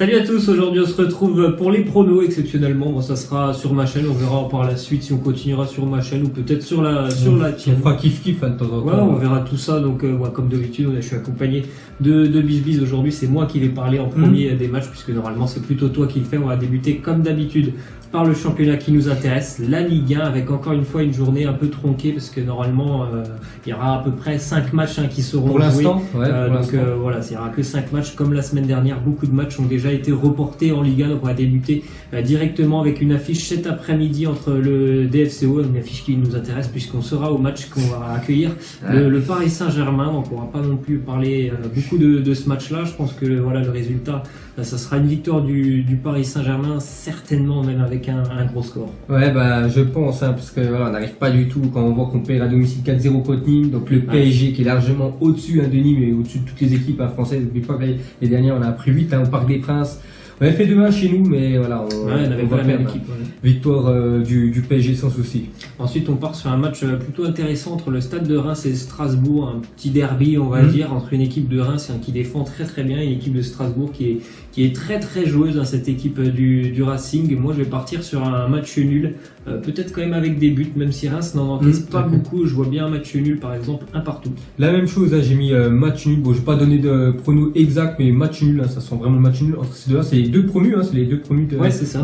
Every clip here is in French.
Salut à tous, aujourd'hui on se retrouve pour les pronos exceptionnellement. Bon, ça sera sur ma chaîne, on verra par la suite si on continuera sur ma chaîne ou peut-être sur la tienne. On fera kiff-kiff de temps en temps. Ouais, on verra tout ça. Donc, comme d'habitude, je suis accompagné de Bizbiz aujourd'hui. C'est moi qui vais parler en premier des matchs puisque normalement c'est plutôt toi qui le fais. On va débuter comme d'habitude par le championnat qui nous intéresse, la Ligue 1, avec encore une fois une journée un peu tronquée parce que normalement il y aura à peu près 5 matchs qui seront pour joués. l'instant, Voilà, il n'y aura que 5 matchs comme la semaine dernière. Beaucoup de matchs ont déjà été reportés en Ligue 1, donc on va débuter directement avec une affiche cet après-midi entre le DFCO, une affiche qui nous intéresse puisqu'on sera au match qu'on va accueillir le Paris Saint-Germain. Donc on va pas non plus parler beaucoup de ce match-là. Je pense que le résultat, ça sera une victoire du Paris Saint-Germain, certainement même avec un gros score. Ouais, je pense, parce que on n'arrive pas du tout quand on voit qu'on perd à domicile 4-0 contre Nîmes, donc le PSG qui est largement au-dessus de Nîmes et au-dessus de toutes les équipes françaises. Depuis pas que les dernières, on a pris 8 au Parc des Princes. On avait fait 2-1 chez nous, mais voilà, on n'avait pas la même équipe. Victoire du PSG sans souci. Ensuite, on part sur un match plutôt intéressant entre le Stade de Reims et Strasbourg, un petit derby, on va dire, entre une équipe de Reims qui défend très très bien et une équipe de Strasbourg qui est très très joueuse, cette équipe du Racing. Moi, je vais partir sur un match nul, peut-être quand même avec des buts, même si Reims n'en encaisse pas beaucoup. Je vois bien un match nul, par exemple, un partout. La même chose, j'ai mis match nul. Bon, je vais pas donner de pronos exact, mais match nul, ça sent vraiment le match nul entre ces deux-là. C'est les deux promus, c'est les deux promus de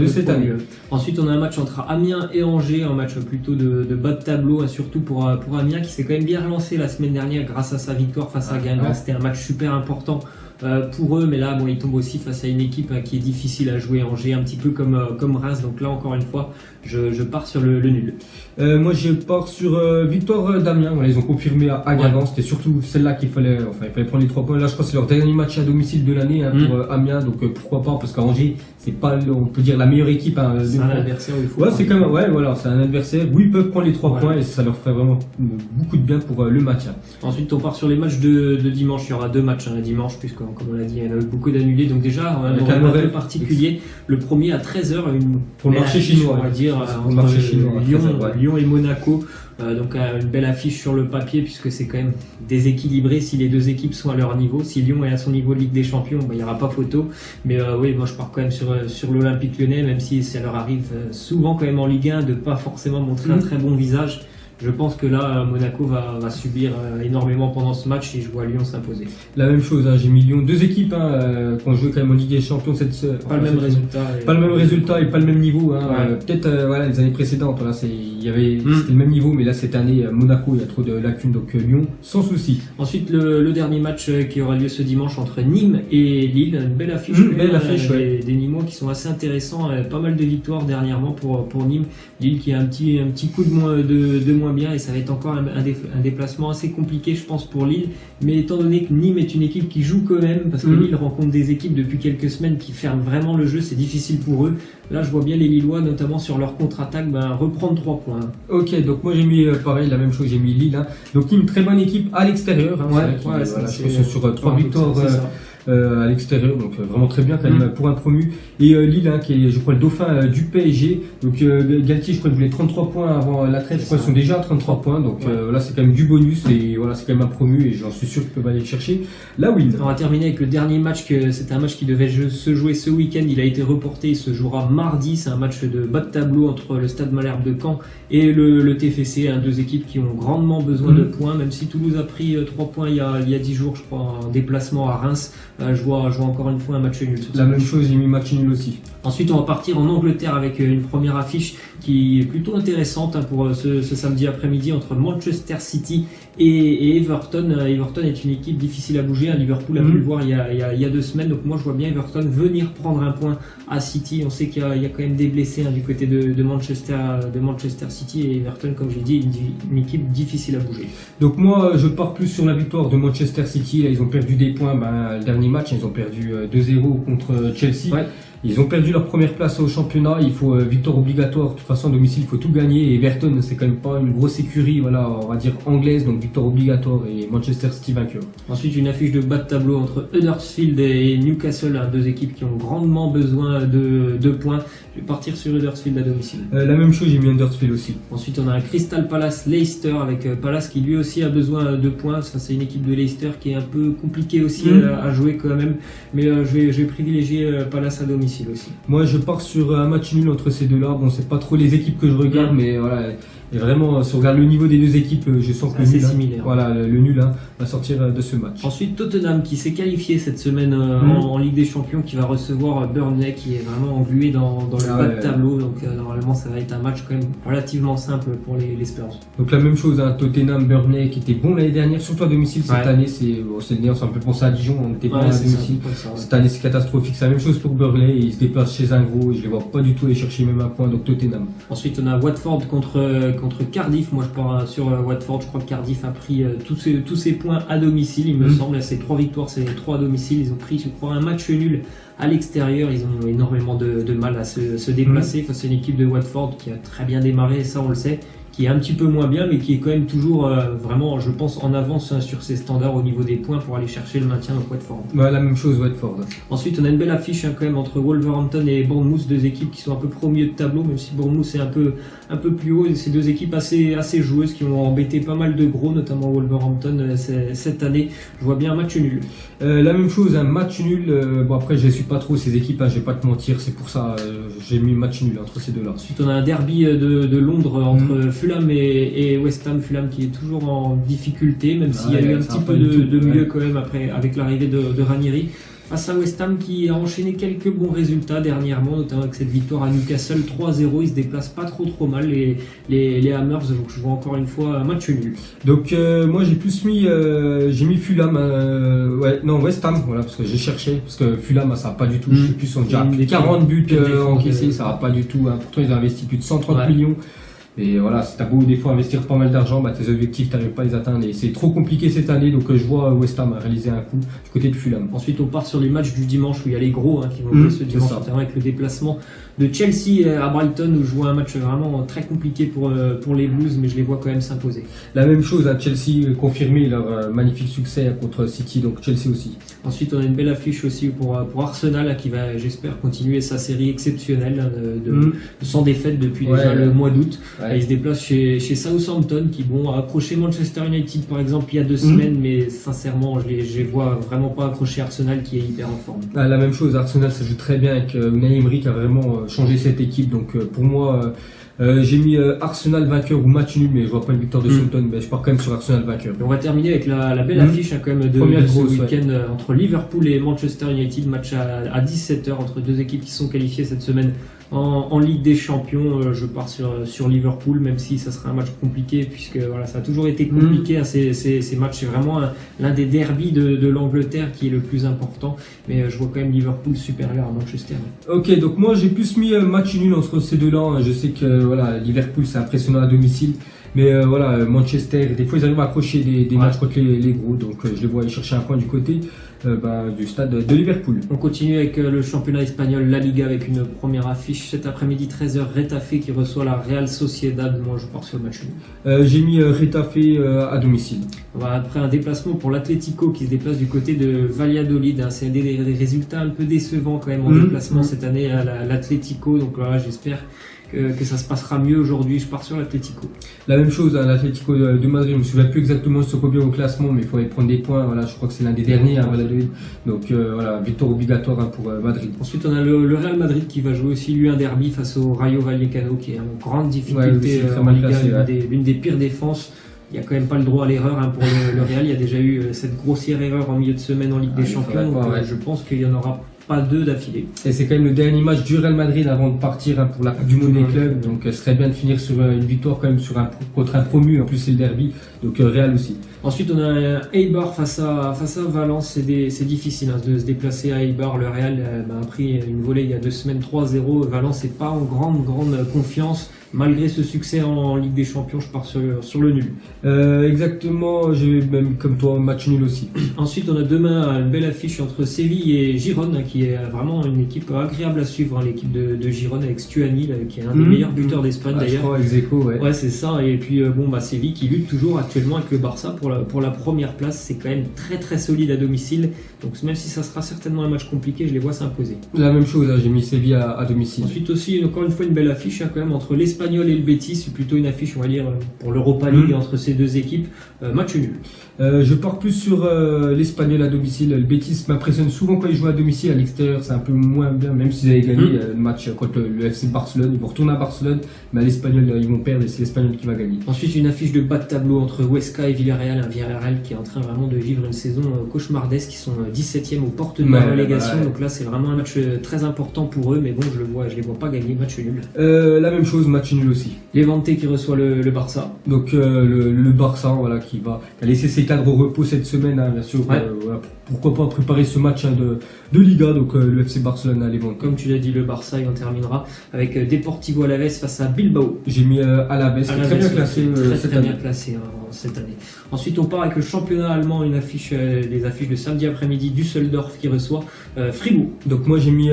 cette année. Ensuite, on a un match entre Amiens et Angers, un match plutôt de bas de tableau, surtout pour Amiens qui s'est quand même bien relancé la semaine dernière grâce à sa victoire face à Guingamp. C'était un match super important pour eux, mais là ils tombent aussi face à une équipe qui est difficile à jouer, Angers, un petit peu comme Reims. Donc là encore une fois je pars sur le nul. Moi je pars sur victoire d'Amiens. Voilà, ils ont confirmé à Guingamp. C'était surtout celle-là qu'il fallait prendre les 3 points. Là je crois que c'est leur dernier match à domicile de l'année pour Amiens, donc pourquoi pas, parce qu'Angers c'est pas, on peut dire, la meilleure équipe. C'est un adversaire où il faut. C'est quand même, c'est un adversaire où ils peuvent prendre les 3 points et ça leur ferait vraiment beaucoup de bien pour le match. Ensuite on part sur les matchs de dimanche. Il y aura 2 matchs dimanche puisque comme on l'a dit il y en a eu beaucoup d'annulés. Donc déjà un horaire particulier. Le premier à 13h pour le marché chinois, on va dire, pour le marché chinois, Lyon et Monaco. Donc une belle affiche sur le papier puisque c'est quand même déséquilibré si les deux équipes sont à leur niveau. Si Lyon est à son niveau de Ligue des Champions, il n'y aura pas photo. Mais oui, moi je pars quand même sur l'Olympique Lyonnais, même si ça leur arrive souvent quand même en Ligue 1 de pas forcément montrer un très bon visage. Je pense que là, Monaco va subir énormément pendant ce match et je vois Lyon s'imposer. La même chose, j'ai mis Lyon. 2 équipes qui ont joué quand même en Ligue des Champions. Pas le même résultat. Pas le même résultat et pas le même niveau. Peut-être les années précédentes, c'était le même niveau, mais là cette année, Monaco, il y a trop de lacunes, donc Lyon, sans souci. Ensuite, le dernier match qui aura lieu ce dimanche entre Nîmes et Lille. Une belle affiche. Des Nîmois qui sont assez intéressants. Pas mal de victoires dernièrement pour Nîmes. Lille qui a un petit coup de moins bien et ça va être encore un déplacement assez compliqué je pense pour Lille, mais étant donné que Nîmes est une équipe qui joue quand même, parce que Lille rencontre des équipes depuis quelques semaines qui ferment vraiment le jeu, c'est difficile pour eux. Là je vois bien les Lillois notamment sur leur contre-attaque reprendre 3 points. Ok, donc moi j'ai mis pareil, la même chose, j'ai mis Lille. Donc Nîmes, très bonne équipe à l'extérieur, sur 3 victoires à l'extérieur, donc vraiment très bien quand même pour un promu. Et Lille qui est, je crois, le dauphin du PSG. Donc Galtier, je crois qu'il voulait 33 points avant la trêve, je crois qu'ils sont déjà à 33 points, donc là c'est quand même du bonus et c'est quand même un promu et j'en suis sûr qu'ils peuvent aller chercher la win. On va terminer avec le dernier match, c'était un match qui devait se jouer ce week-end, il a été reporté, il se jouera mardi. C'est un match de bas de tableau entre le Stade Malherbe de Caen et le TFC, 2 équipes qui ont grandement besoin de points, même si Toulouse a pris 3 points il y a 10 jours je crois en déplacement à Reims. Je vois encore une fois un match nul. La même chose, j'ai mis match nul aussi. Ensuite, on va partir en Angleterre avec une première affiche qui est plutôt intéressante pour ce samedi après-midi entre Manchester City et Everton. Everton est une équipe difficile à bouger. Liverpool a pu le voir il y a 2 semaines. Donc moi, je vois bien Everton venir prendre un point à City. On sait qu'il y a quand même des blessés du côté de Manchester City, et Everton, comme j'ai dit, une équipe difficile à bouger. Donc moi, je pars plus sur la victoire de Manchester City. Là, ils ont perdu des points. Le dernier match, ils ont perdu 2-0 contre Chelsea. Ils ont perdu leur première place au championnat, il faut victoire obligatoire, de toute façon à domicile il faut tout gagner, et Everton c'est quand même pas une grosse écurie, voilà, on va dire anglaise, donc victoire obligatoire, et Manchester City vainqueur. Ensuite une affiche de bas de tableau entre Huddersfield et Newcastle, deux équipes qui ont grandement besoin de points. Je vais partir sur Huddersfield à domicile. La même chose, j'ai mis Huddersfield aussi. Ensuite on a un Crystal Palace Leicester, avec Palace qui lui aussi a besoin de points. Ça, c'est une équipe de Leicester qui est un peu compliquée aussi à jouer quand même, mais je vais privilégier Palace à domicile aussi. Moi je pars sur un match nul entre ces deux là. Bon, c'est pas trop les équipes que je regarde, mais voilà, et vraiment si on regarde le niveau des deux équipes, je sens que c'est similaire. Voilà, le nul va sortir de ce match. Ensuite Tottenham qui s'est qualifié cette semaine en Ligue des Champions, qui va recevoir Burnley qui est vraiment englué dans le bas de tableau, donc normalement ça va être un match quand même relativement simple pour les Spurs. Donc la même chose, Tottenham, Burnley qui était bon l'année dernière, surtout à domicile. Cette année c'est un peu pensé à Dijon, on était pas à domicile. Cette année c'est catastrophique, c'est la même chose pour Burnley, ils se déplacent chez un gros, et je les vois pas du tout aller chercher même un point, donc Tottenham. Ensuite on a Watford contre Cardiff. Moi je pars sur Watford, je crois que Cardiff a pris tous ses points à domicile, il me semble, c'est 3 victoires, c'est 3 à domicile, ils ont pris je crois un match nul à l'extérieur, ils ont énormément de mal à se déplacer face à une équipe de Watford qui a très bien démarré, ça on le sait, qui est un petit peu moins bien, mais qui est quand même toujours vraiment, je pense, en avance sur ses standards au niveau des points pour aller chercher le maintien au Watford. Ouais, la même chose, Watford. Ensuite, on a une belle affiche quand même entre Wolverhampton et Bournemouth, deux équipes qui sont un peu pro milieu de tableau, même si Bournemouth est un peu plus haut. C'est deux équipes assez joueuses qui ont embêté pas mal de gros, notamment Wolverhampton cette année. Je vois bien un match nul. La même chose, un match nul. Bon, après, je ne suis pas trop ces équipes, je vais pas te mentir, c'est pour ça j'ai mis match nul entre ces deux-là. Ensuite, on a un derby de Londres entre Fulham et West Ham. Fulham qui est toujours en difficulté, même s'il y a eu un petit peu de mieux quand même après, avec l'arrivée de Ranieri. Face à West Ham qui a enchaîné quelques bons résultats dernièrement, notamment avec cette victoire à Newcastle 3-0. Ils se déplacent pas trop mal les Hammers, donc je vois encore une fois un match nul. Donc moi j'ai mis Fulham, West Ham, voilà, parce que j'ai cherché, parce que Fulham ça va pas du tout, je sais plus, sont déjà 40 buts encaissés, ça va pas du tout, pourtant ils ont investi plus de 130 millions. Et voilà, si t'as beau des fois investir pas mal d'argent, tes objectifs t'arrives pas à les atteindre et c'est trop compliqué cette année, donc je vois West Ham réaliser un coup du côté de Fulham. Ensuite on part sur les matchs du dimanche où il y a les gros qui vont jouer ce dimanche, notamment avec le déplacement de Chelsea à Brighton, où je vois un match vraiment très compliqué pour les Blues, mais je les vois quand même s'imposer. La même chose, Chelsea confirmé leur magnifique succès contre City, donc Chelsea aussi. Ensuite on a une belle affiche aussi pour Arsenal qui va, j'espère, continuer sa série exceptionnelle sans défaite depuis déjà le mois d'août. Il se déplace chez Southampton qui a accroché Manchester United par exemple il y a 2 semaines, mais sincèrement je les vois vraiment pas accrocher Arsenal qui est hyper en forme. La même chose, Arsenal ça joue très bien avec Unai Emery qui a vraiment changé cette équipe, donc pour moi j'ai mis Arsenal vainqueur ou match nul, mais je vois pas une victoire de Southampton, mais je pars quand même sur Arsenal vainqueur. On va terminer avec la belle affiche quand même de ce week-end entre Liverpool et Manchester United, match à 17h entre deux équipes qui sont qualifiées cette semaine en Ligue des Champions. Je pars sur Liverpool, même si ça sera un match compliqué, puisque voilà, ça a toujours été compliqué ces matchs. C'est vraiment l'un des derbys de l'Angleterre qui est le plus important, mais je vois quand même Liverpool supérieur à Manchester. Ok, donc moi j'ai plus mis match nul entre ces deux-là. Je sais que voilà, Liverpool c'est impressionnant à domicile, mais Manchester, des fois ils arrivent à accrocher des matchs contre les gros, donc je les vois aller chercher un point du côté du stade de Liverpool. On continue avec le championnat espagnol, La Liga, avec une première affiche cet après-midi 13h, Retafe qui reçoit la Real Sociedad. Moi je pars sur le match nul. J'ai mis Retafe à domicile. Après un déplacement pour l'Atlético qui se déplace du côté de Valladolid, c'est des résultats un peu décevants quand même en déplacement cette année à l'Atlético, donc voilà, j'espère que ça se passera mieux aujourd'hui. Je pars sur l'Atlético. La même chose, l'Atlético de Madrid, je me souviens plus exactement de ce combien au classement, mais il faudrait prendre des points. Voilà, je crois que c'est l'un des derniers à Valladolid. Donc voilà, victoire obligatoire pour Madrid. Ensuite, on a le Real Madrid qui va jouer aussi lui un derby face au Rayo Vallecano, qui est en grande difficulté en Liga, l'une des pires défenses. Il n'y a quand même pas le droit à l'erreur pour le Real. Il y a déjà eu cette grossière erreur en milieu de semaine en Ligue des Champions. Donc, je pense qu'il y en aura pas 2 d'affilée. Et c'est quand même le dernier match du Real Madrid avant de partir pour la Coupe du Monde des clubs. Donc ce serait bien de finir sur une victoire quand même contre un promu. En plus c'est le derby. Donc Real aussi. Ensuite, on a Eibar face à Valence. C'est difficile de se déplacer à Eibar. Le Real a pris une volée il y a 2 semaines, 3-0. Valence n'est pas en grande confiance. Malgré ce succès en Ligue des Champions, je pars sur le nul. Exactement, j'ai même comme toi match nul aussi. Ensuite, on a demain une belle affiche entre Séville et Girone, qui est vraiment une équipe agréable à suivre, l'équipe de Girone avec Stuani, qui est un des meilleurs buteurs d'Espagne d'ailleurs. Je crois, ex-aequo, ouais, c'est ça. Et puis Séville qui lutte toujours actuellement avec le Barça pour la première place. C'est quand même très très solide à domicile. Donc même si ça sera certainement un match compliqué, je les vois s'imposer. La même chose, j'ai mis Séville à domicile. Ensuite aussi, encore une fois, une belle affiche quand même entre l'Espagnol et le Betis. C'est plutôt une affiche, on va dire, pour l'Europa League entre ces deux équipes. Match nul. Je pars plus sur l'Espagnol à domicile. Le Betis m'impressionne souvent quand ils jouent à domicile. À l'extérieur, c'est un peu moins bien, même s'ils avaient gagné le match contre le FC Barcelone. Ils vont retourner à Barcelone, mais à l'Espagnol, ils vont perdre et c'est l'Espagnol qui va gagner. Ensuite, une affiche de bas de tableau entre Huesca et Villarreal. Un Villarreal qui est en train vraiment de vivre une saison cauchemardesque. Ils sont 17e aux portes de la relégation. Donc là, c'est vraiment un match très important pour eux. Mais bon, je les vois pas gagner. Match nul. La même chose, match nul aussi. Levante qui reçoit le Barça. Donc le Barça, voilà, qui a laissé ses cadres au repos cette semaine, bien sûr. Ouais. Voilà, pourquoi pas préparer ce match de Liga, donc le FC Barcelone à Levante. Comme tu l'as dit, le Barça, et on terminera avec Deportivo Alaves face à Bilbao. J'ai mis Alaves, très bien classé très bien classé cette année. Ensuite, on part avec le championnat allemand, des affiches de samedi après-midi, Düsseldorf qui reçoit Fribourg. Donc moi j'ai mis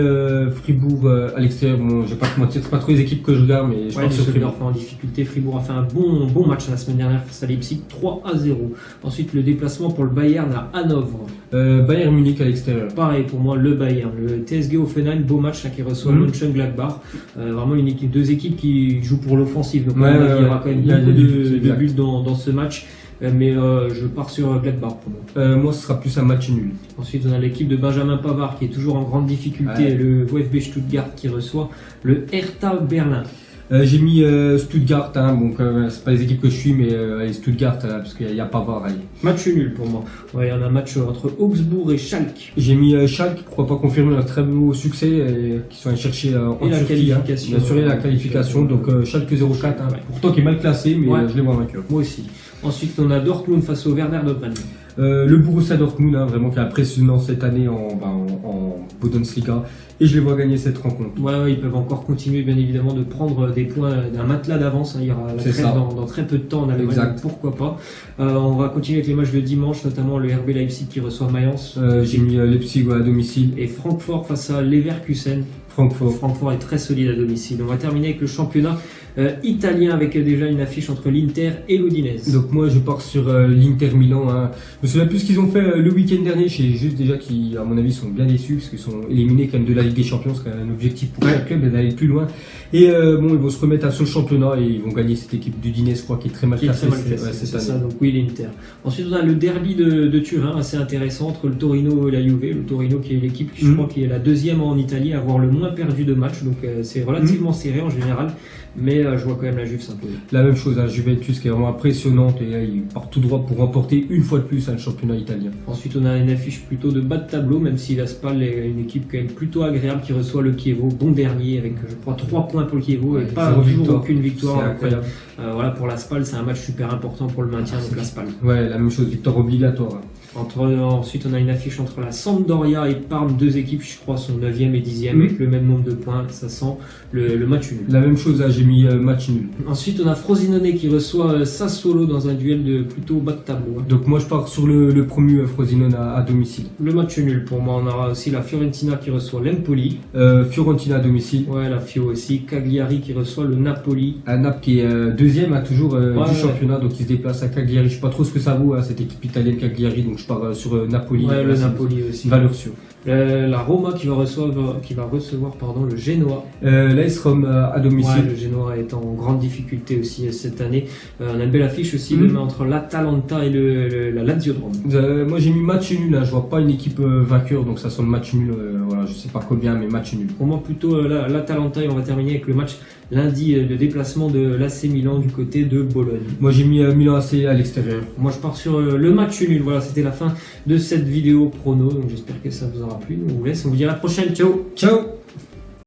Fribourg à l'extérieur. Bon, je vais pas te mentir, c'est pas trop les équipes que je regarde, mais je pense que Düsseldorf en difficulté. Fribourg a fait un bon match la semaine dernière face à Leipzig, 3-0. Ensuite, le déplacement pour le Bayern à Hanovre. Bayern Munich à l'extérieur. Pareil pour moi, le Bayern. Le TSG Hoffenheim, beau match qui reçoit Mönchengladbach. Vraiment deux équipes qui jouent pour l'offensive. Donc il y aura quand même beaucoup de buts dans ce match. Mais je pars sur Gladbach pour moi. Moi, ce sera plus un match nul. Ensuite, on a l'équipe de Benjamin Pavard qui est toujours en grande difficulté. Le VfB Stuttgart qui reçoit le Hertha Berlin. J'ai mis Stuttgart, donc c'est pas les équipes que je suis, mais Stuttgart, parce qu'il y a Pavard. Match nul pour moi. Ouais, il y en a un match entre Augsbourg et Schalke. J'ai mis Schalke, pourquoi pas confirmer un très beau succès, qui sont allés chercher en Turquie, bien sûr, la qualification. Donc Schalke 0-4, pourtant qui est mal classé, mais je les vois vainqueurs. Moi aussi. Ensuite, on a Dortmund face au Werder de Brême. Le Borussia Dortmund, vraiment qui est impressionnant cette année en Bundesliga, et je les vois gagner cette rencontre. Ouais, ils peuvent encore continuer bien évidemment de prendre des points d'un matelas d'avance. Il y aura la trêve dans très peu de temps en Allemagne, donc pourquoi pas. On va continuer avec les matchs de dimanche, notamment le RB Leipzig qui reçoit Mayence. J'ai mis Leipzig à domicile. Et Francfort face à Leverkusen. Francfort est très solide à domicile. On va terminer avec le championnat italien avec déjà une affiche entre l'Inter et l'Udinese. Donc moi je pars sur l'Inter Milan. Je me souviens plus ce qu'ils ont fait le week-end dernier. Je sais juste déjà qui, à mon avis, sont bien déçus parce qu'ils sont éliminés quand même de la Ligue des Champions. C'est quand même un objectif pour chaque club d'aller plus loin. Et ils vont se remettre sur le championnat et ils vont gagner cette équipe d'Udinese, je crois, qui est très mal classée. C'est ça, donc oui, l'Inter. Ensuite on a le derby de Turin, assez intéressant entre le Torino et la Juve. Le Torino qui est l'équipe, je crois, qui est la deuxième en Italie à avoir le moins perdu de match, donc c'est relativement serré en général, mais je vois quand même la Juve s'imposer. La même chose, Juventus qui est vraiment impressionnante et il part tout droit pour remporter une fois de plus le championnat italien. Ensuite on a une affiche plutôt de bas de tableau, même si la Spal est une équipe quand même plutôt agréable qui reçoit le Chievo, bon dernier avec je crois 3 points pour le Chievo et pas toujours aucune victoire. C'est incroyable. Voilà, pour la Spal c'est un match super important pour le maintien, donc la Spal. Ouais, la même chose, victoire obligatoire. Ensuite, on a une affiche entre la Sampdoria et Parme, deux équipes, je crois, sont 9e et 10e avec le même nombre de points. Ça sent le match nul. La même chose, j'ai mis match nul. Ensuite, on a Frosinone qui reçoit Sassuolo dans un duel de plutôt bas de tableau. Donc, moi, je pars sur le promu Frosinone à domicile. Le match nul pour moi. On aura aussi la Fiorentina qui reçoit l'Empoli. Fiorentina à domicile. Ouais, la Fio aussi. Cagliari qui reçoit le Napoli. Un Naples qui est deuxième toujours du championnat, donc il se déplace à Cagliari. Je sais pas trop ce que ça vaut, cette équipe italienne Cagliari, donc je pars sur Napoli. Ouais, le Napoli aussi. Valeur sûre. La Roma qui va recevoir le Genoa. L'AS Rome à domicile. Ouais, le Genoa est en grande difficulté aussi cette année. On a une belle affiche aussi demain entre l'Atalanta et la Lazio de Rome. Moi j'ai mis match nul, je vois pas une équipe vainqueur, donc ça sonne match nul. Voilà, je sais pas combien, mais match nul. Pour moi plutôt l'Atalanta, et on va terminer avec le match lundi de déplacement de l'AC Milan du côté de Bologne. Moi j'ai mis Milan AC à l'extérieur. Moi je pars sur le match nul. Voilà, c'était la fin de cette vidéo prono, donc j'espère que ça vous aura plu. On vous laisse, on vous dit à la prochaine. Ciao. Ciao.